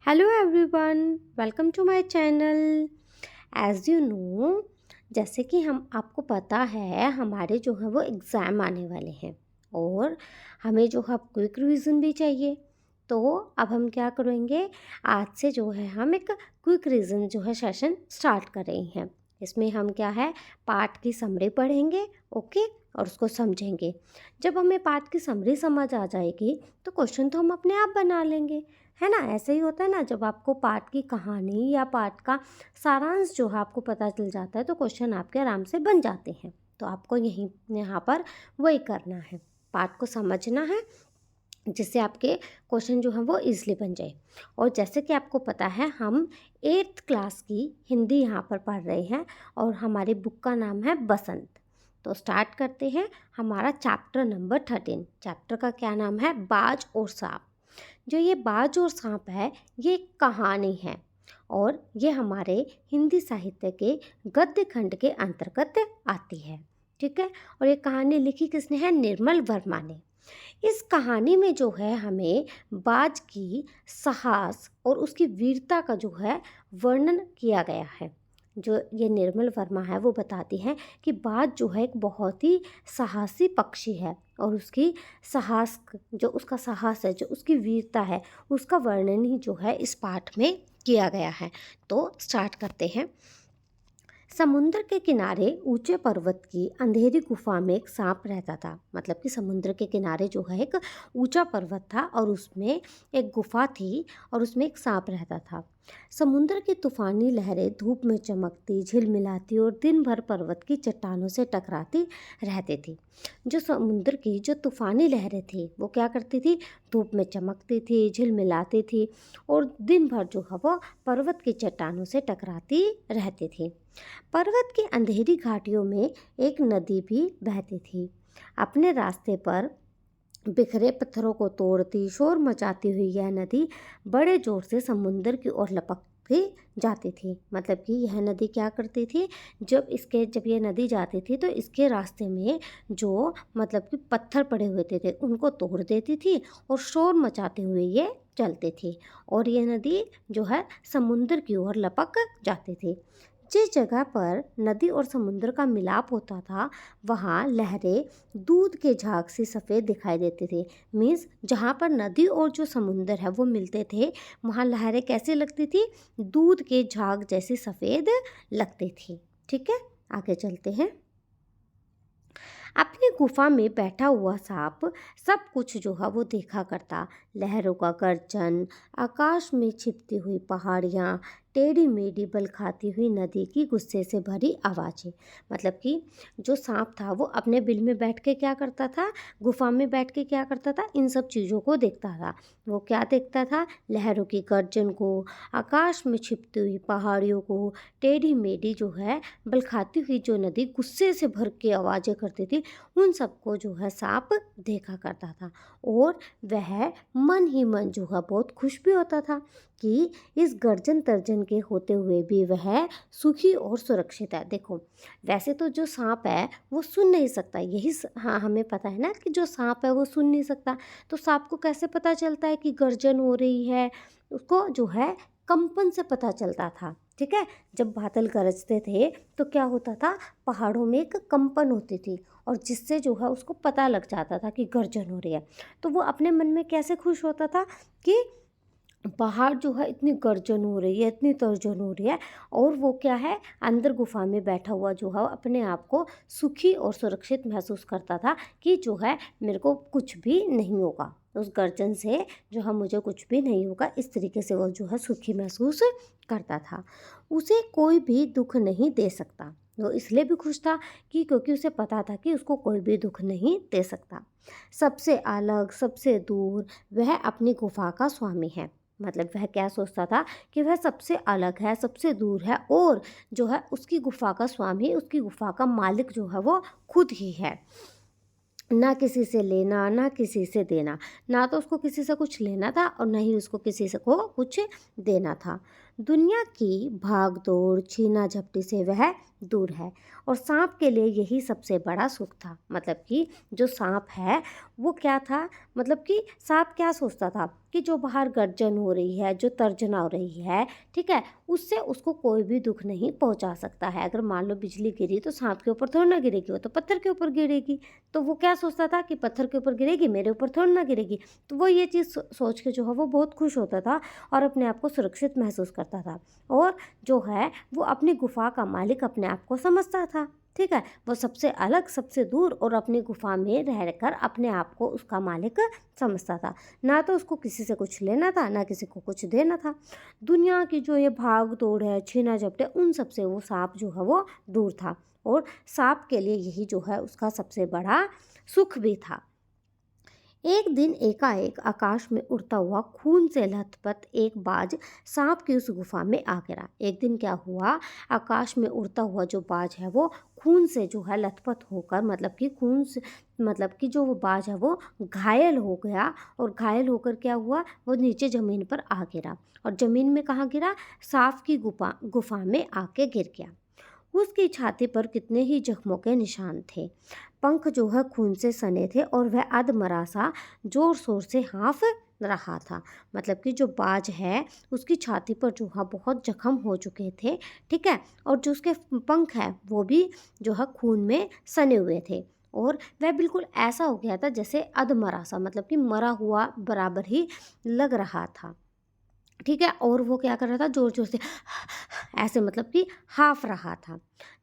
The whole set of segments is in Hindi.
Hello everyone, welcome to my channel. As you know, जैसे कि हम आपको पता है हमारे जो है वो एग्ज़ाम आने वाले हैं और हमें जो है क्विक रिवीजन भी चाहिए। तो अब हम क्या करेंगे, आज से जो है हम एक क्विक रिवीजन जो है सेशन स्टार्ट कर रहे हैं। इसमें हम क्या है, पाठ की समरी पढ़ेंगे, ओके, और उसको समझेंगे। जब हमें पाठ की समरी समझ आ जाएगी तो क्वेश्चन तो हम अपने आप बना लेंगे, है ना। ऐसे ही होता है ना, जब आपको पाठ की कहानी या पाठ का सारांश जो है आपको पता चल जाता है तो क्वेश्चन आपके आराम से बन जाते हैं। तो आपको यहाँ पर वही करना है, पाठ को समझना है जिससे आपके क्वेश्चन जो है वो इजीली बन जाए। और जैसे कि आपको पता है हम 8th क्लास की हिंदी यहाँ पर पढ़ रहे हैं और हमारी बुक का नाम है बसंत। तो स्टार्ट करते हैं हमारा चैप्टर नंबर 13। चैप्टर का क्या नाम है, बाज और सांप। जो ये बाज और सांप है ये एक कहानी है और ये हमारे हिंदी साहित्य के गद्य खंड के अंतर्गत आती है, ठीक है। और ये कहानी लिखी किसने है, निर्मल वर्मा ने। इस कहानी में जो है हमें बाज की साहस और उसकी वीरता का जो है वर्णन किया गया है। जो ये निर्मल वर्मा है वो बताती हैं कि बाज जो है एक बहुत ही साहसी पक्षी है और उसकी साहस, जो उसका साहस है, जो उसकी वीरता है, उसका वर्णन ही जो है इस पाठ में किया गया है। तो स्टार्ट करते हैं। समुद्र के किनारे ऊंचे पर्वत की अंधेरी गुफा में एक सांप रहता था। मतलब कि समुद्र के किनारे जो है एक ऊंचा पर्वत था और उसमें एक गुफा थी और उसमें एक सांप रहता था। समुद्र की तूफानी लहरें धूप में चमकती, झिलमिलाती और दिन भर पर्वत की चट्टानों से टकराती रहती थी। जो समुद्र की जो तूफानी लहरें थी वो क्या करती थी, धूप में चमकती थी, झिलमिलाती थी और दिन भर जो है वो पर्वत की चट्टानों से टकराती रहती थी। पर्वत की अंधेरी घाटियों में एक नदी भी बहती थी। अपने रास्ते पर बिखरे पत्थरों को तोड़ती, शोर मचाती हुई यह नदी बड़े जोर से समुंदर की ओर लपकती जाती थी। मतलब कि यह नदी क्या करती थी, जब ये नदी जाती थी तो इसके रास्ते में जो मतलब कि पत्थर पड़े हुए थे उनको तोड़ देती थी और शोर मचाते हुए ये चलती थी और ये नदी जो है समुंदर की ओर लपक जाती थी। जिस जगह पर नदी और समुद्र का मिलाप होता था वहाँ लहरें दूध के झाग से सफ़ेद दिखाई देती थी। मीन्स जहाँ पर नदी और जो समुंदर है वो मिलते थे वहाँ लहरें कैसी लगती थी, दूध के झाग जैसी सफ़ेद लगती थी, ठीक है। आगे चलते हैं। अपनी गुफा में बैठा हुआ सांप सब कुछ जो है वो देखा करता। लहरों का गर्जन, आकाश में छिपती हुई पहाड़ियाँ, टेढ़ी मेढ़ी बल खाती हुई नदी की गुस्से से भरी आवाज़ें। मतलब कि जो सांप था वो अपने बिल में बैठ के क्या करता था, गुफा में बैठ के क्या करता था, इन सब चीज़ों को देखता था। वो क्या देखता था, लहरों की गर्जन को, आकाश में छिपती हुई पहाड़ियों को, टेढ़ी मेढ़ी जो है बल खाती हुई जो नदी गुस्से से भर के आवाज़ें करती थी, उन सबको जो है सांप देखा करता था। और वह मन ही मन जो है बहुत खुश भी होता था कि इस गर्जन तर्जन के होते हुए भी वह सुखी और सुरक्षित है। देखो, वैसे तो जो सांप है वो सुन नहीं सकता, हाँ हमें पता है ना कि जो सांप है वो सुन नहीं सकता। तो सांप को कैसे पता चलता है कि गर्जन हो रही है, उसको जो है कंपन से पता चलता था, ठीक है। जब बादल गरजते थे तो क्या होता था, पहाड़ों में एक कंपन होती थी और जिससे जो है उसको पता लग जाता था कि गर्जन हो रही है। तो वो अपने मन में कैसे खुश होता था कि पहाड़ जो है इतनी गर्जन हो रही है, इतनी तर्जन हो रही है, और वो क्या है, अंदर गुफा में बैठा हुआ जो है अपने आप को सुखी और सुरक्षित महसूस करता था कि जो है मेरे को कुछ भी नहीं होगा, उस गर्जन से जो है मुझे कुछ भी नहीं होगा। इस तरीके से वो जो है सुखी महसूस करता था। उसे कोई भी दुख नहीं दे सकता। वो इसलिए भी खुश था कि क्योंकि उसे पता था कि उसको कोई भी दुख नहीं दे सकता। सबसे अलग, सबसे दूर वह अपनी गुफा का स्वामी है। मतलब वह क्या सोचता था कि वह सबसे अलग है, सबसे दूर है और जो है उसकी गुफा का स्वामी, उसकी गुफा का मालिक जो है वो खुद ही है। ना किसी से लेना, ना किसी से देना, ना तो उसको किसी से कुछ लेना था और ना ही उसको किसी से को कुछ देना था। दुनिया की भाग दौड़ छीना झपटी से वह दूर है। और सांप के लिए यही सबसे बड़ा सुख था। मतलब कि जो सांप है वो क्या था, मतलब कि सांप क्या सोचता था कि जो बाहर गर्जन हो रही है, जो तर्जना हो रही है, ठीक है, उससे उसको कोई भी दुख नहीं पहुंचा सकता है। अगर मान लो बिजली गिरी तो सांप के ऊपर थोड़ी ना गिरेगी, वो तो पत्थर के ऊपर गिरेगी। तो वो क्या सोचता था कि पत्थर के ऊपर गिरेगी, मेरे ऊपर थोड़ी ना गिरेगी। तो वो ये चीज़ सोच के जो है वो बहुत खुश होता था और अपने आप को सुरक्षित महसूस करता था। और जो है वो अपनी गुफा का मालिक अपने आप को समझता था। ठीक है, वो सबसे अलग, सबसे दूर और अपनी गुफा में रहकर अपने आप को उसका मालिक समझता था। ना तो उसको किसी से कुछ लेना था, ना किसी को कुछ देना था। दुनिया की जो ये भाग दौड़ है, छीना झपटे, उन सब से वो सांप जो है वो दूर था। और सांप के लिए यही जो है उसका सबसे बड़ा सुख भी था। एक दिन एकाएक आकाश में उड़ता हुआ खून से लथपथ एक बाज सांप की उस गुफा में आ गिरा। एक दिन क्या हुआ, आकाश में उड़ता हुआ जो बाज है वो खून से जो है लथपथ होकर, मतलब कि खून से, मतलब कि जो वो बाज है वो घायल हो गया। और घायल होकर क्या हुआ, वो नीचे ज़मीन पर आ गिरा। और ज़मीन में कहाँ गिरा, सांप की गुफा गुफा में आके गिर गया। उसकी छाती पर कितने ही जख्मों के निशान थे। पंख जो है खून से सने थे और वह अधमरा सा जोर शोर से हाँफ रहा था। मतलब कि जो बाज है उसकी छाती पर जो है बहुत जख्म हो चुके थे। ठीक है, और जो उसके पंख है वो भी जो है खून में सने हुए थे। और वह बिल्कुल ऐसा हो गया था जैसे अधमरा सा, मतलब कि मरा हुआ बराबर ही लग रहा था। ठीक है, और वो क्या कर रहा था, जोर जोर से ऐसे, मतलब कि हाफ रहा था।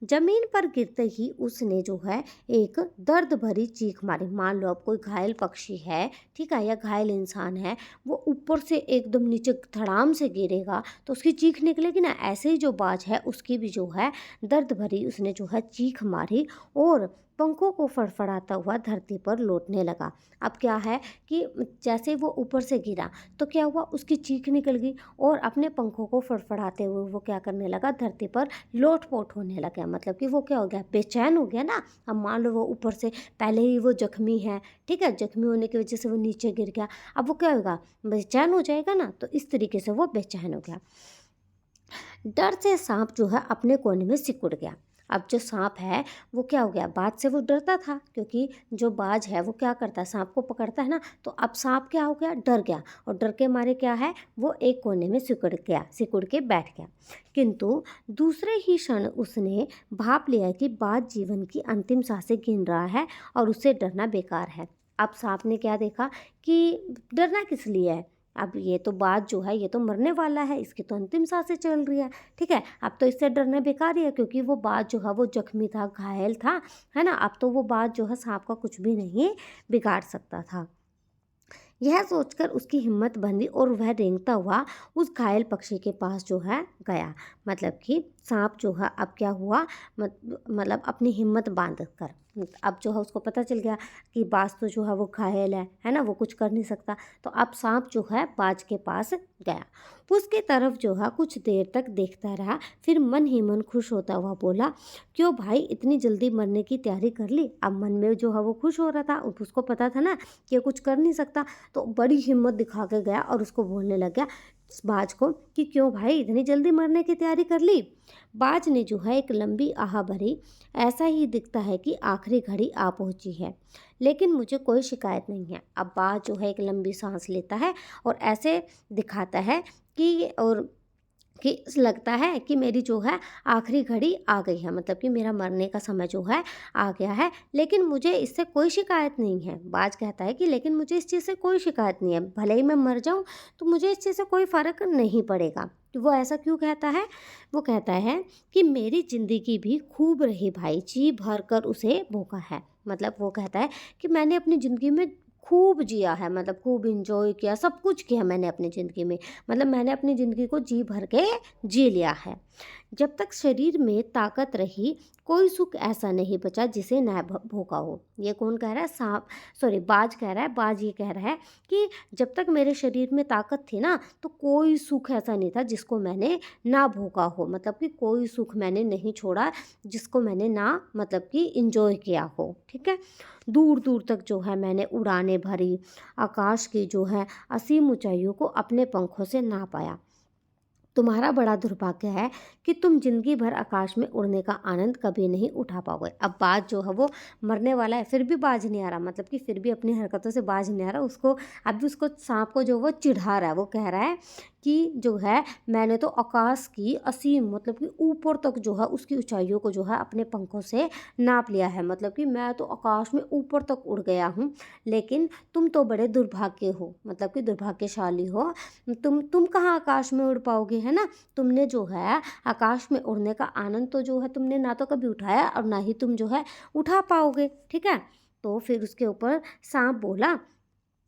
जमीन पर गिरते ही उसने जो है एक दर्द भरी चीख मारी। मान लो अब कोई घायल पक्षी है, ठीक है, या घायल इंसान है, वो ऊपर से एकदम नीचे धड़ाम से गिरेगा तो उसकी चीख निकलेगी ना। ऐसे ही जो बाज है उसकी भी जो है दर्द भरी उसने जो है चीख मारी और पंखों को फड़फड़ाता हुआ धरती पर लौटने लगा। अब क्या है कि जैसे वो ऊपर से गिरा तो क्या हुआ, उसकी चीख निकल गई और अपने पंखों को फड़फड़ाते हुए वो क्या करने लगा, धरती पर लोट-पोट होने लगा। मतलब कि वो क्या हो गया, बेचैन हो गया ना। अब मान लो वो ऊपर से पहले ही वो जख्मी है, ठीक है, जख्मी होने की वजह से वो नीचे गिर गया। अब वो क्या होगा, बेचैन हो जाएगा ना। तो इस तरीके से वो बेचैन हो गया। डर से सांप जो है अपने कोने में सिकुड़ गया। अब जो सांप है वो क्या हो गया, बाज से वो डरता था, क्योंकि जो बाज है वो क्या करता है, सांप को पकड़ता है ना। तो अब सांप क्या हो गया, डर गया और डर के मारे क्या है, वो एक कोने में सिकुड़ गया, सिकुड़ के बैठ गया। किंतु दूसरे ही क्षण उसने भाप लिया कि बाज जीवन की अंतिम सांसें गिन रहा है और उससे डरना बेकार है। अब सांप ने क्या देखा कि डरना किस लिए है, अब ये तो बात जो है ये तो मरने वाला है, इसकी तो अंतिम सांसें चल रही है। ठीक है, अब तो इससे डरना बेकार ही है, क्योंकि वो बात जो है वो जख्मी था, घायल था, है ना। अब तो वो बात जो है सांप का कुछ भी नहीं बिगाड़ सकता था। यह सोचकर उसकी हिम्मत बंधी और वह रेंगता हुआ उस घायल पक्षी के पास जो है गया। मतलब कि सांप जो है अब क्या हुआ, मतलब अपनी हिम्मत बांध कर, अब जो है उसको पता चल गया कि बाज तो जो है वो घायल है ना, वो कुछ कर नहीं सकता। तो अब सांप जो है बाज के पास गया, उसकी तरफ जो है कुछ देर तक देखता रहा, फिर मन ही मन खुश होता हुआ बोला, क्यों भाई इतनी जल्दी मरने की तैयारी कर ली। अब मन में जो है वो खुश हो रहा था, उसको पता था ना कि ये कुछ कर नहीं सकता। तो बड़ी हिम्मत दिखा के गया और उसको बोलने लग गया बाज को कि क्यों भाई इतनी जल्दी मरने की तैयारी कर ली। बाज ने जो है एक लंबी आह भरी, ऐसा ही दिखता है कि आखिरी घड़ी आ पहुंची है, लेकिन मुझे कोई शिकायत नहीं है। अब बाज जो है एक लंबी सांस लेता है और ऐसे दिखाता है कि, और कि लगता है कि मेरी जो है आखिरी घड़ी आ गई है, मतलब कि मेरा मरने का समय जो है आ गया है, लेकिन मुझे इससे कोई शिकायत नहीं है। बाज कहता है कि लेकिन मुझे इस चीज़ से कोई शिकायत नहीं है, भले ही मैं मर जाऊं तो मुझे इस चीज़ से कोई फ़र्क नहीं पड़ेगा। तो वो ऐसा क्यों कहता है, वो कहता है कि मेरी ज़िंदगी भी खूब रही भाई, जी भर कर उसे भोगा है। मतलब वो कहता है कि मैंने अपनी ज़िंदगी में खूब जिया है, मतलब खूब इंजॉय किया, सब कुछ किया मैंने अपनी ज़िंदगी में, मतलब मैंने अपनी ज़िंदगी को जी भर के जी लिया है। जब तक शरीर में ताकत रही कोई सुख ऐसा नहीं बचा जिसे न भोगा हो। ये कौन कह रहा है, सांप, सॉरी बाज कह रहा है। बाज ये कह रहा है कि जब तक मेरे शरीर में ताकत थी ना तो कोई सुख ऐसा नहीं था जिसको मैंने ना भोगा हो, मतलब कि कोई सुख मैंने नहीं छोड़ा जिसको मैंने ना, मतलब कि इंजॉय किया हो। ठीक है, दूर दूर तक जो है मैंने उड़ाने भरी, आकाश की जो है असीम ऊंचाइयों को अपने पंखों से ना पाया। तुम्हारा बड़ा दुर्भाग्य है कि तुम जिंदगी भर आकाश में उड़ने का आनंद कभी नहीं उठा पाओगे। अब बाज जो है वो मरने वाला है, फिर भी बाज नहीं आ रहा, मतलब कि फिर भी अपनी हरकतों से बाज नहीं आ रहा। उसको अब उसको सांप को जो वो चिढ़ा रहा है, वो कह रहा है कि जो है मैंने तो आकाश की असीम, मतलब कि ऊपर तक जो है उसकी ऊंचाइयों को जो है अपने पंखों से नाप लिया है, मतलब कि मैं तो आकाश में ऊपर तक उड़ गया हूँ। लेकिन तुम तो बड़े दुर्भाग्य हो, मतलब कि दुर्भाग्यशाली हो। तुम कहाँ आकाश में उड़ पाओगे, है ना। तुमने जो है आकाश में उड़ने का आनंद तो जो है तुमने ना तो कभी उठाया और ना ही तुम जो है उठा पाओगे, ठीक है। तो फिर उसके ऊपर सांप बोला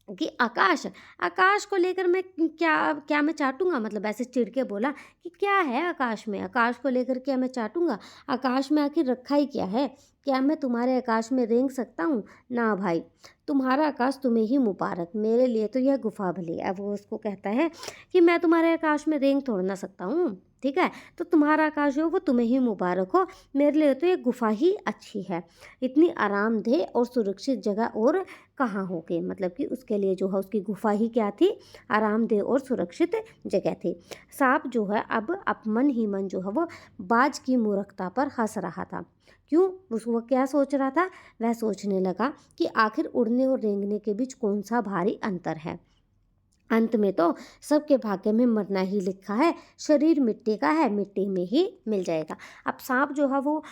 कि आकाश आकाश को लेकर मैं क्या क्या मैं चाटूंगा, मतलब ऐसे चिढ़ के बोला कि क्या है आकाश में, आकाश को लेकर क्या मैं चाटूंगा, आकाश में आखिर रखा ही क्या है, क्या मैं तुम्हारे आकाश में रेंग सकता हूँ। ना भाई, तुम्हारा आकाश तुम्हें ही मुबारक, मेरे लिए तो यह गुफा भली है। अब वो उसको कहता है कि मैं तुम्हारे आकाश में रेंग थोड़ ना सकता हूँ, ठीक है, तो तुम्हारा आकाश जो वो तुम्हें ही मुबारक हो, मेरे लिए तो ये गुफा ही अच्छी है। इतनी आरामदेह और सुरक्षित जगह और कहाँ होगी, मतलब कि उसके लिए जो है उसकी गुफा ही क्या थी, आरामदेह और सुरक्षित जगह थी। सांप जो है अब मन ही मन जो है वो बाज की मूर्खता पर हंस रहा था। क्यों, वो क्या सोच रहा था, वह सोचने लगा कि आखिर उड़ने और रेंगने के बीच कौन सा भारी अंतर है। अंत में तो सबके भाग्य में मरना ही लिखा है, शरीर मिट्टी का है, मिट्टी में ही मिल जाएगा। अब सांप जो है वो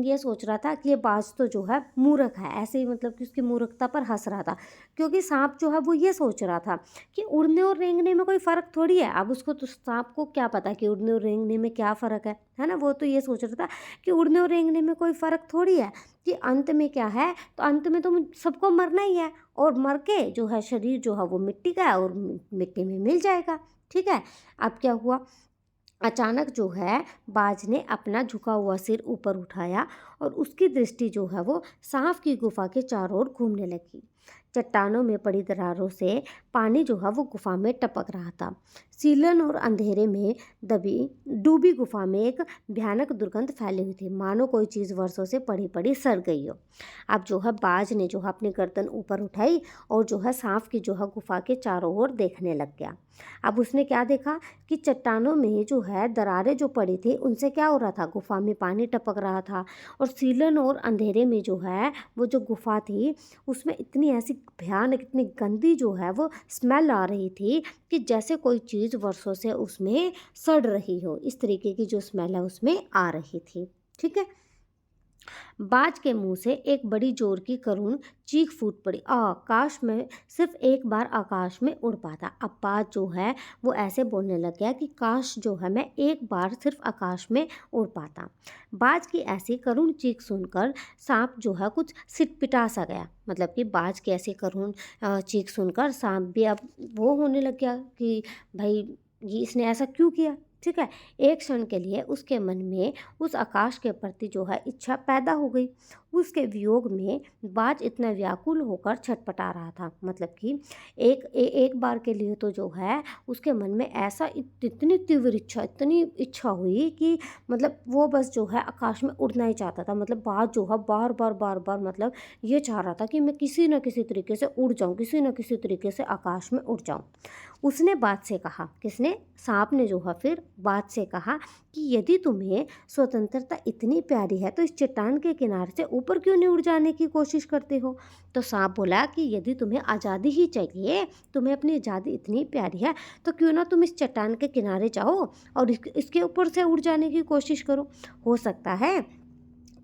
ये सोच रहा था कि ये बाज तो जो है मूर्ख है, ऐसे ही मतलब कि उसकी मूर्खता पर हंस रहा था, क्योंकि सांप जो है वो ये सोच रहा था कि उड़ने और रेंगने में कोई फ़र्क थोड़ी है। अब उसको तो सांप को क्या पता कि उड़ने और रेंगने में क्या फ़र्क है ना। वो तो ये सोच रहा था कि उड़ने और रेंगने में कोई फ़र्क थोड़ी है, कि अंत में क्या है, तो अंत में तो सबको मरना ही है, और मर के जो है शरीर जो है वो मिट्टी का है और मिट्टी में मिल जाएगा, ठीक है। अब क्या हुआ, अचानक जो है बाज ने अपना झुका हुआ सिर ऊपर उठाया और उसकी दृष्टि जो है वो सांप की गुफा के चारों ओर घूमने लगी। चट्टानों में पड़ी दरारों से पानी जो है वो गुफा में टपक रहा था। सीलन और अंधेरे में डूबी गुफा में एक भयानक दुर्गंध फैली हुई थी, मानो कोई चीज़ वर्षों से पड़ी पड़ी सड़ गई हो। अब जो है बाज ने जो है अपनी गर्दन ऊपर उठाई और जो है सांप की जो है गुफा के चारों ओर देखने लग गया। अब उसने क्या देखा कि चट्टानों में जो है दरारें जो पड़ी थी उनसे क्या हो रहा था, गुफा में पानी टपक रहा था, और सीलन और अंधेरे में जो है वो जो गुफा थी उसमें इतनी ऐसी भयानक, इतनी गंदी जो है वो स्मेल आ रही थी कि जैसे कोई चीज़ वर्षों से उसमें सड़ रही हो, इस तरीके की जो स्मेल है उसमें आ रही थी, ठीक है। बाज के मुंह से एक बड़ी जोर की करुण चीख फूट पड़ी, काश मैं सिर्फ एक बार आकाश में उड़ पाता। अब बाज जो है वो ऐसे बोलने लग गया कि काश जो है मैं एक बार सिर्फ आकाश में उड़ पाता। बाज की ऐसी करुण चीख सुनकर सांप जो है कुछ सिटपिटा सा गया, मतलब कि बाज की ऐसी करुण चीख सुनकर सांप भी अब वो होने लग गया कि भाई ये इसने ऐसा क्यों किया, ठीक है। एक क्षण के लिए उसके मन में उस आकाश के प्रति जो है इच्छा पैदा हो गई। उसके वियोग में बाज इतना व्याकुल होकर छटपटा रहा था, मतलब कि एक बार के लिए तो जो है उसके मन में ऐसा इतनी तीव्र इच्छा, इतनी इच्छा हुई कि मतलब वो बस जो है आकाश में उड़ना ही चाहता था। मतलब बाज जो है बार बार मतलब ये चाह रहा था कि मैं किसी न किसी तरीके से उड़ जाऊं, किसी न किसी तरीके से आकाश में उड़ जाऊं। उसने बाज से कहा, किसने, सांप ने जो है फिर बाज से कहा कि यदि तुम्हें स्वतंत्रता इतनी प्यारी है तो इस चट्टान के किनारे से ऊपर क्यों नहीं उड़ जाने की कोशिश करते हो। तो सांप बोला कि यदि तुम्हें आज़ादी ही चाहिए, तुम्हें अपनी आज़ादी इतनी प्यारी है, तो क्यों ना तुम इस चट्टान के किनारे जाओ और इसके ऊपर से उड़ जाने की कोशिश करो। हो सकता है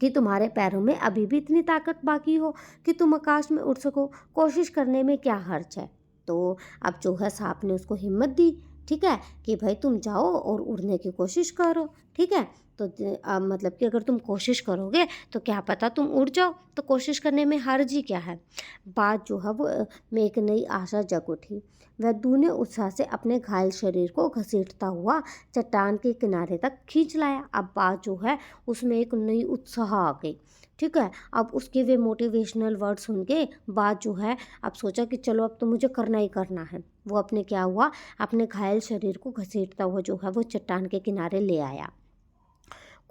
कि तुम्हारे पैरों में अभी भी इतनी ताकत बाकी हो कि तुम आकाश में उड़ सको, कोशिश करने में क्या हर्ज है। तो अब जो है सांप ने उसको हिम्मत दी, ठीक है, कि भाई तुम जाओ और उड़ने की कोशिश करो, ठीक है। तो मतलब कि अगर तुम कोशिश करोगे तो क्या पता तुम उड़ जाओ, तो कोशिश करने में हर्ज ही क्या है। बात जो है वो में एक नई आशा जग उठी। वह दूने उत्साह से अपने घायल शरीर को घसीटता हुआ चट्टान के किनारे तक खींच लाया। अब बात जो है उसमें एक नई उत्साह आ गई, ठीक है। अब उसके वे मोटिवेशनल वर्ड सुन के बात जो है अब सोचा कि चलो अब तो मुझे करना ही करना है। वो अपने क्या हुआ, अपने घायल शरीर को घसीटता हुआ जो है वो चट्टान के किनारे ले आया।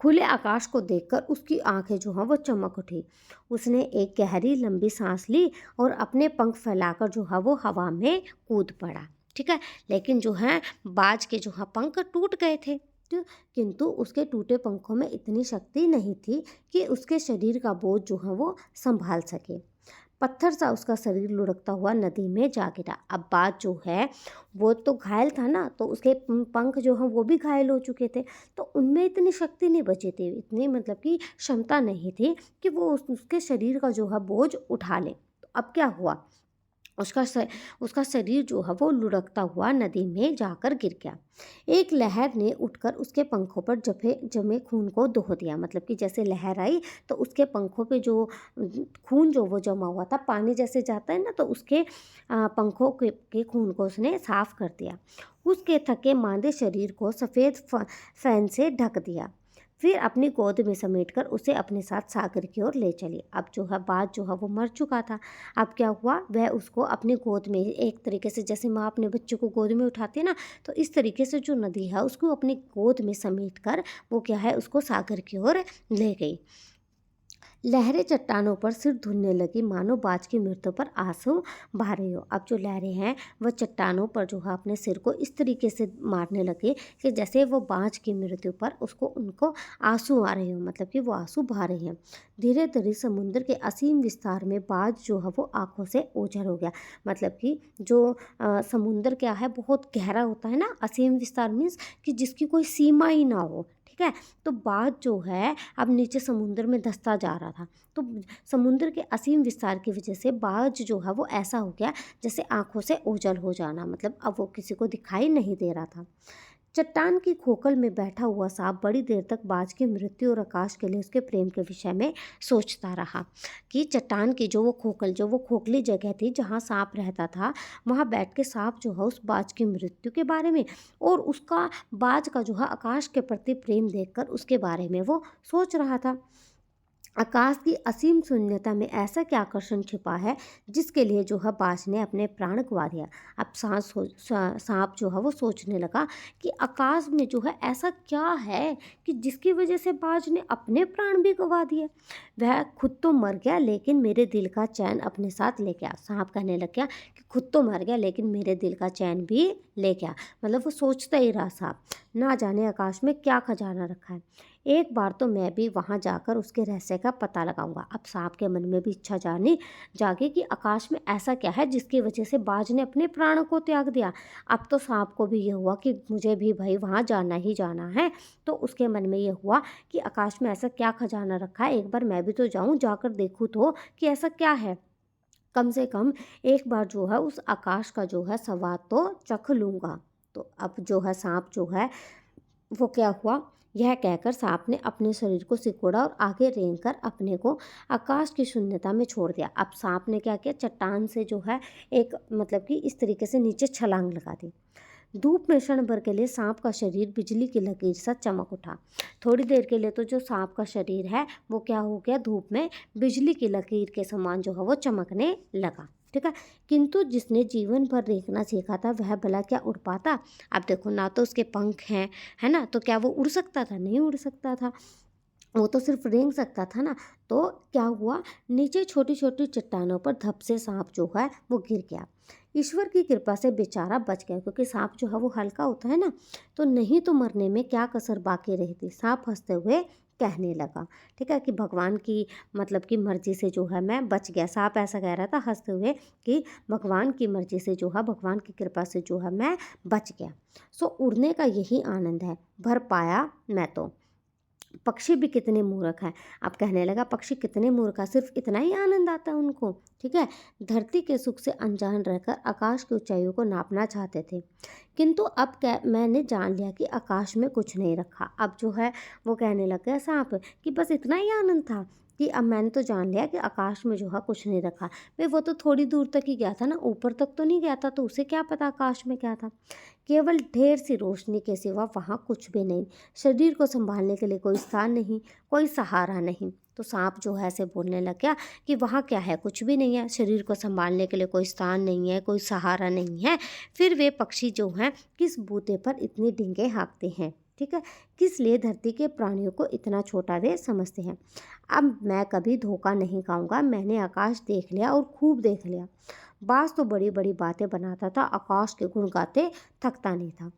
खुले आकाश को देखकर उसकी आंखें जो हैं वो चमक उठी। उसने एक गहरी लंबी सांस ली और अपने पंख फैलाकर जो है वो हवा में कूद पड़ा। ठीक है। लेकिन जो है बाज के जो है पंख टूट गए थे, किंतु उसके टूटे पंखों में इतनी शक्ति नहीं थी कि उसके शरीर का बोझ जो है वो संभाल सके। पत्थर सा उसका शरीर लुढ़कता हुआ नदी में जा गिरा। अब बाज जो है वो तो घायल था ना, तो उसके पंख जो हैं वो भी घायल हो चुके थे, तो उनमें इतनी शक्ति नहीं बची थी, इतनी मतलब कि क्षमता नहीं थी कि वो उसके शरीर का जो है बोझ उठा ले। तो अब क्या हुआ, उसका उसका शरीर जो है वो लुढ़कता हुआ नदी में जाकर गिर गया। एक लहर ने उठकर उसके पंखों पर जमे खून को दोह दिया, मतलब कि जैसे लहर आई तो उसके पंखों पे जो खून जो वो जमा हुआ था, पानी जैसे जाता है ना, तो उसके पंखों के खून को उसने साफ कर दिया। उसके थके मांदे शरीर को सफ़ेद फैन से ढक दिया, फिर अपनी गोद में समेटकर उसे अपने साथ सागर की ओर ले चली। अब जो है बाज जो है वो मर चुका था। अब क्या हुआ, वह उसको अपनी गोद में एक तरीके से, जैसे माँ अपने बच्चों को गोद में उठाती है ना, तो इस तरीके से जो नदी है उसको अपनी गोद में समेट कर वो क्या है उसको सागर की ओर ले गई। लहरें चट्टानों पर सिर धुनने लगी, मानो बाज की मृत्यु पर आंसू बहा रही हो। अब जो लहरें हैं वह चट्टानों पर जो है अपने सिर को इस तरीके से मारने लगे कि जैसे वो बाज की मृत्यु पर उनको आंसू आ रहे हो, मतलब कि वो आंसू बहा रही हैं। धीरे धीरे समुद्र के असीम विस्तार में बाज जो है वो आंखों से ओझल हो गया। मतलब कि जो समुद्र क्या है बहुत गहरा होता है ना, असीम विस्तार मीन्स कि जिसकी कोई सीमा ही ना हो, ठीक है। तो बाज जो है अब नीचे समुद्र में धंसता जा रहा था, तो समुद्र के असीम विस्तार की वजह से बाज जो है वो ऐसा हो गया जैसे आंखों से ओझल हो जाना, मतलब अब वो किसी को दिखाई नहीं दे रहा था। चट्टान की खोखल में बैठा हुआ सांप बड़ी देर तक बाज की मृत्यु और आकाश के लिए उसके प्रेम के विषय में सोचता रहा। कि चट्टान की जो वो खोखली जगह थी जहाँ सांप रहता था, वहाँ बैठ के सांप जो है उस बाज की मृत्यु के बारे में और उसका बाज का जो है आकाश के प्रति प्रेम देखकर उसके बारे में वो सोच रहा था। आकाश की असीम शून्यता में ऐसा क्या आकर्षण छिपा है जिसके लिए जो है बाज ने अपने प्राण गंवा दिया। अब सांप जो है वो सोचने लगा कि आकाश में जो है ऐसा क्या है कि जिसकी वजह से बाज ने अपने प्राण भी गंवा दिए। वह खुद तो मर गया लेकिन मेरे दिल का चैन अपने साथ ले गया। सांप कहने लग गया कि खुद तो मर गया लेकिन मेरे दिल का चैन भी ले गया। मतलब वो सोचता ही रहा सांप, ना जाने आकाश में क्या खजाना रखा है। एक बार तो मैं भी वहां जाकर उसके रहस्य का पता लगाऊंगा। अब सांप के मन में भी इच्छा जागी कि आकाश में ऐसा क्या है जिसकी वजह से बाज ने अपने प्राणों को त्याग दिया। अब तो सांप को भी ये हुआ कि मुझे भी भाई वहां जाना ही जाना है। तो उसके मन में ये हुआ कि आकाश में ऐसा क्या खजाना रखा है, एक बार मैं भी तो जाऊं, जाकर देखूं तो कि ऐसा क्या है। कम से कम एक बार जो है उस आकाश का जो है स्वाद तो चख लूंगा। तो अब जो है सांप जो है वो क्या हुआ, यह कहकर सांप ने अपने शरीर को सिकोड़ा और आगे रेंगकर अपने को आकाश की शून्यता में छोड़ दिया। अब सांप ने क्या किया, चट्टान से जो है एक मतलब कि इस तरीके से नीचे छलांग लगा दी। धूप में क्षण भर के लिए सांप का शरीर बिजली की लकीर सा चमक उठा। थोड़ी देर के लिए तो जो सांप का शरीर है वो क्या हो गया, धूप में बिजली की लकीर के समान जो है वो चमकने लगा, ठीक है। किंतु जिसने जीवन भर रेंगना सीखा था वह भला क्या उड़ पाता। अब देखो, ना तो उसके पंख हैं, है ना, तो क्या वो उड़ सकता था? नहीं उड़ सकता था, वो तो सिर्फ रेंग सकता था ना। तो क्या हुआ, नीचे छोटी छोटी चट्टानों पर धप से सांप जो है वो गिर गया। ईश्वर की कृपा से बेचारा बच गया, क्योंकि सांप जो है वो हल्का होता है ना, तो नहीं तो मरने में क्या कसर बाकी रहती। सांप हंसते हुए कहने लगा, ठीक है, कि भगवान की मतलब की मर्जी से जो है मैं बच गया। सांप ऐसा कह रहा था हंसते हुए कि भगवान की मर्जी से जो है, भगवान की कृपा से जो है मैं बच गया। सो उड़ने का यही आनंद है, भर पाया मैं तो। पक्षी भी कितने मूर्ख हैं। अब कहने लगा पक्षी कितने मूर्ख हैं, सिर्फ इतना ही आनंद आता है उनको, ठीक है। धरती के सुख से अनजान रहकर आकाश की ऊंचाइयों को नापना चाहते थे, किंतु अब क्या मैंने जान लिया कि आकाश में कुछ नहीं रखा। अब जो है वो कहने लग गया सांप कि बस इतना ही आनंद था, कि अब मैंने तो जान लिया कि आकाश में जो है कुछ नहीं रखा। भाई वो तो थोड़ी दूर तक ही गया था ना, ऊपर तक तो नहीं गया था, तो उसे क्या पता आकाश में क्या था। केवल ढेर सी रोशनी के सिवा वहाँ कुछ भी नहीं। शरीर को संभालने के लिए कोई स्थान नहीं, कोई सहारा नहीं। तो सांप जो है ऐसे बोलने लग गया कि वहाँ क्या है, कुछ भी नहीं है, शरीर को संभालने के लिए कोई स्थान नहीं है, कोई सहारा नहीं है। फिर वे पक्षी जो हैं किस बूते पर इतनी डींगे हाँकते हैं, ठीक है, किस लिए धरती के प्राणियों को इतना छोटा वे समझते हैं। अब मैं कभी धोखा नहीं खाऊंगा, मैंने आकाश देख लिया और खूब देख लिया। बाज तो बड़ी बड़ी बातें बनाता था, आकाश के गुण गाते थकता नहीं था।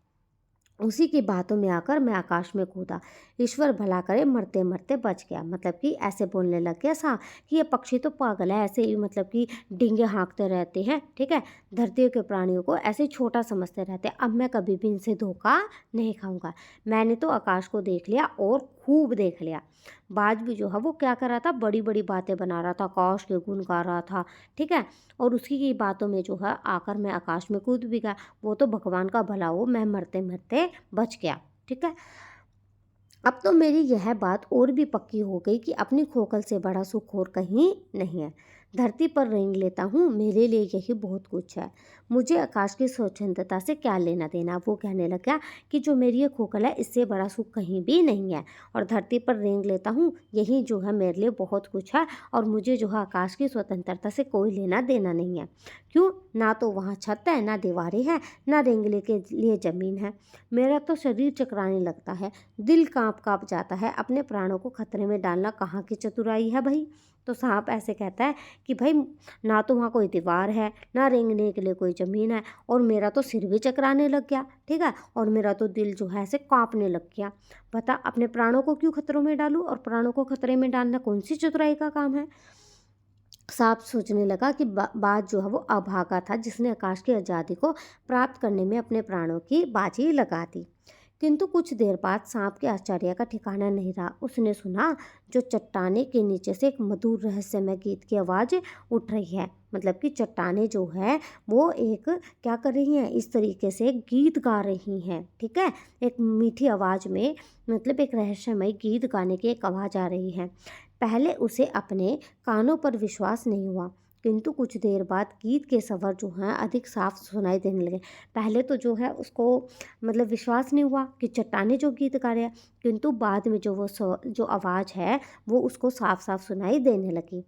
उसी की बातों में आकर मैं आकाश में कूदा। ईश्वर भला करे मरते मरते बच गया। मतलब कि ऐसे बोलने लग गया सा कि ये पक्षी तो पागल है, ऐसे ही मतलब कि डींगे हाँकते रहते हैं, ठीक है, धरती के प्राणियों को ऐसे छोटा समझते रहते हैं। अब मैं कभी भी इनसे धोखा नहीं खाऊंगा। मैंने तो आकाश को देख लिया और खूब देख लिया। बाज भी जो है वो क्या कर रहा था, बड़ी बड़ी बातें बना रहा था, आकाश के गुण गा रहा था, ठीक है। और उसी की बातों में जो है आकर मैं आकाश में कूद भी गया। वो तो भगवान का भला हो, मैं मरते मरते बच गया, ठीक है। अब तो मेरी यह बात और भी पक्की हो गई कि अपनी खोखल से बड़ा सुख और कहीं नहीं है। धरती पर रेंग लेता हूँ, मेरे लिए यही बहुत कुछ है। मुझे आकाश की स्वच्छंदता से क्या लेना देना। वो कहने लगा कि जो मेरी ये खोखल है इससे बड़ा सुख कहीं भी नहीं है, और धरती पर रेंग लेता हूँ यही जो है मेरे लिए बहुत कुछ है, और मुझे जो है आकाश की स्वतंत्रता से कोई लेना देना नहीं है। क्यों? ना तो वहाँ छत है, ना दीवारें हैं, ना रेंगने के लिए ज़मीन है। मेरा तो शरीर चकराने लगता है, दिल काँप काँप जाता है। अपने प्राणों को खतरे में डालना कहाँ की चतुराई है भाई। तो सांप ऐसे कहता है कि भाई ना तो वहाँ कोई दीवार है, ना रेंगने के लिए कोई ज़मीन है, और मेरा तो सिर भी चकराने लग गया, ठीक है, और मेरा तो दिल जो है ऐसे काँपने लग गया। बता, अपने प्राणों को क्यों खतरों में डालूं, और प्राणों को खतरे में डालना कौन सी चतुराई का काम है। सांप सोचने लगा कि बाज जो है वो अभागा था, जिसने आकाश की आज़ादी को प्राप्त करने में अपने प्राणों की बाजी लगा दी। किंतु कुछ देर बाद सांप के आश्चर्य का ठिकाना नहीं रहा। उसने सुना जो चट्टाने के नीचे से एक मधुर रहस्यमय गीत की आवाज़ उठ रही है। मतलब कि चट्टाने जो है वो एक क्या कर रही हैं, इस तरीके से गीत गा रही हैं, ठीक है, एक मीठी आवाज़ में, मतलब एक रहस्यमय गीत गाने की एक आवाज़ आ रही है। पहले उसे अपने कानों पर विश्वास नहीं हुआ, किंतु कुछ देर बाद गीत के स्वर जो हैं अधिक साफ सुनाई देने लगे। पहले तो जो है उसको मतलब विश्वास नहीं हुआ कि चट्टाने जो गीत गा रहे हैं, किंतु बाद में जो जो आवाज़ है वो उसको साफ साफ सुनाई देने लगी।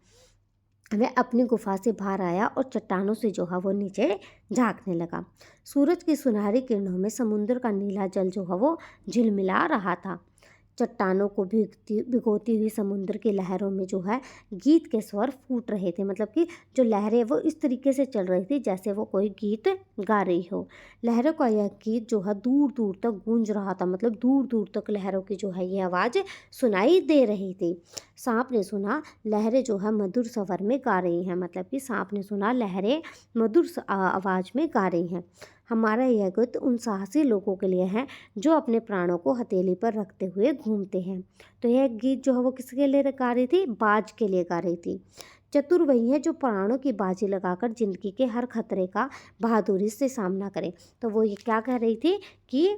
वह अपनी गुफा से बाहर आया और चट्टानों से जो है वो नीचे झांकने लगा। सूरज की सुनहरी किरणों में समुद्र का नीला जल जो है वो झिलमिला रहा था। चट्टानों को भिगोती हुई समुद्र की लहरों में जो है गीत के स्वर फूट रहे थे। मतलब कि जो लहरें वो इस तरीके से चल रही थी जैसे वो कोई गीत गा रही हो। लहरों का यह गीत जो है दूर दूर तक गूंज रहा था। मतलब दूर दूर तक लहरों की जो है ये आवाज़ सुनाई दे रही थी। सांप ने सुना लहरें जो है मधुर स्वर में गा रही हैं। मतलब कि सांप ने सुना लहरें मधुर आवाज़ में गा रही हैं। हमारा यह गीत उन साहसी लोगों के लिए है जो अपने प्राणों को हथेली पर रखते हुए घूमते हैं। तो यह गीत जो है वो किसके लिए गा रही थी? बाज के लिए गा रही थी। चतुर वही है जो प्राणों की बाजी लगाकर जिंदगी के हर खतरे का बहादुरी से सामना करे। तो वो ये क्या कह रही थी कि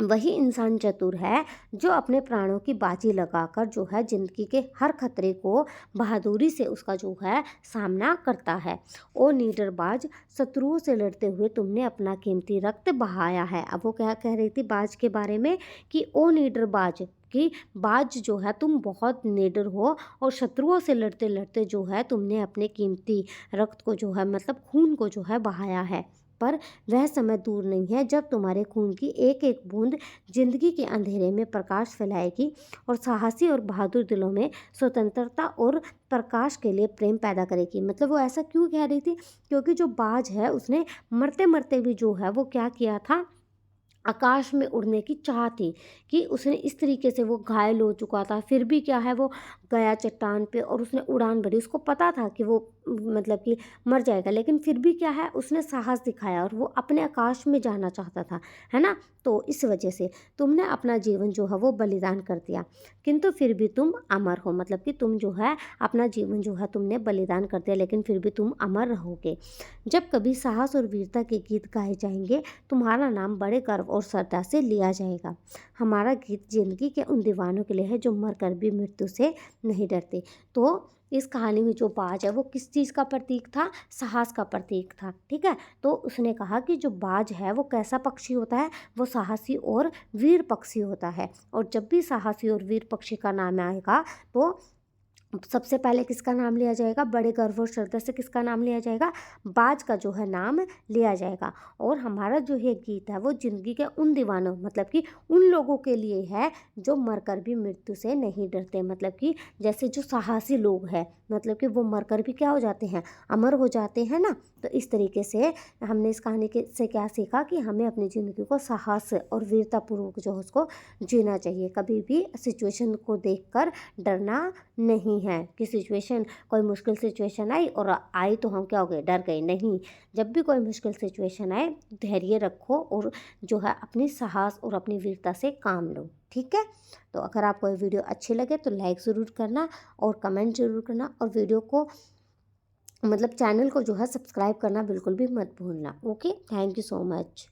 वही इंसान चतुर है जो अपने प्राणों की बाजी लगाकर जो है जिंदगी के हर खतरे को बहादुरी से उसका जो है सामना करता है। ओ नीडरबाज, शत्रुओं से लड़ते हुए तुमने अपना कीमती रक्त बहाया है। अब वो क्या कह रही थी बाज के बारे में कि ओ नीडरबाज, कि बाज जो है तुम बहुत निडर हो, और शत्रुओं से लड़ते लड़ते जो है तुमने अपने कीमती रक्त को जो है मतलब खून को जो है बहाया है। पर वह समय दूर नहीं है जब तुम्हारे खून की एक एक बूंद जिंदगी के अंधेरे में प्रकाश फैलाएगी और साहसी और बहादुर दिलों में स्वतंत्रता और प्रकाश के लिए प्रेम पैदा करेगी। मतलब वो ऐसा क्यों कह रही थी? क्योंकि जो बाज है उसने मरते मरते भी जो है वो क्या किया था, आकाश में उड़ने की चाह थी, कि उसने इस तरीके से वो घायल हो चुका था, फिर भी क्या है वो गया चट्टान पे और उसने उड़ान भरी। उसको पता था कि वो मतलब कि मर जाएगा, लेकिन फिर भी क्या है उसने साहस दिखाया और वो अपने आकाश में जाना चाहता था, है ना। तो इस वजह से तुमने अपना जीवन जो है वो बलिदान कर दिया, किंतु फिर भी तुम अमर हो। मतलब कि तुम जो है अपना जीवन जो है तुमने बलिदान कर दिया, लेकिन फिर भी तुम अमर रहोगे। जब कभी साहस और वीरता के गीत गाए जाएंगे तुम्हारा नाम बड़े गर्व और श्रद्धा से लिया जाएगा। हमारा गीत जिंदगी के उन दीवानों के लिए है जो मरकर भी मृत्यु से नहीं डरते। तो इस कहानी में जो बाज है वो किस चीज़ का प्रतीक था? साहस का प्रतीक था, ठीक है। तो उसने कहा कि जो बाज है वो कैसा पक्षी होता है? वो साहसी और वीर पक्षी होता है, और जब भी साहसी और वीर पक्षी का नाम आएगा तो सबसे पहले किसका नाम लिया जाएगा? बड़े गर्व और श्रद्धा से किसका नाम लिया जाएगा? बाज का जो है नाम लिया जाएगा। और हमारा जो ये गीत है वो ज़िंदगी के उन दीवानों मतलब कि उन लोगों के लिए है जो मरकर भी मृत्यु से नहीं डरते। मतलब कि जैसे जो साहसी लोग हैं, मतलब कि वो मरकर भी क्या हो जाते हैं? अमर हो जाते हैं ना। तो इस तरीके से हमने इस कहानी के से क्या सीखा कि हमें अपनी ज़िंदगी को साहस और वीरतापूर्वक जो है उसको जीना चाहिए। कभी भी सिचुएशन को देखकर डरना नहीं है कि सिचुएशन कोई मुश्किल सिचुएशन आई तो हम क्या हो गए? डर गए। नहीं, जब भी कोई मुश्किल सिचुएशन आए धैर्य रखो और जो है अपनी साहस और अपनी वीरता से काम लो। ठीक है? तो अगर आपको ये वीडियो अच्छी लगे तो लाइक ज़रूर करना और कमेंट ज़रूर करना, और वीडियो को मतलब चैनल को जो है सब्सक्राइब करना बिल्कुल भी मत भूलना। Okay, thank you so much.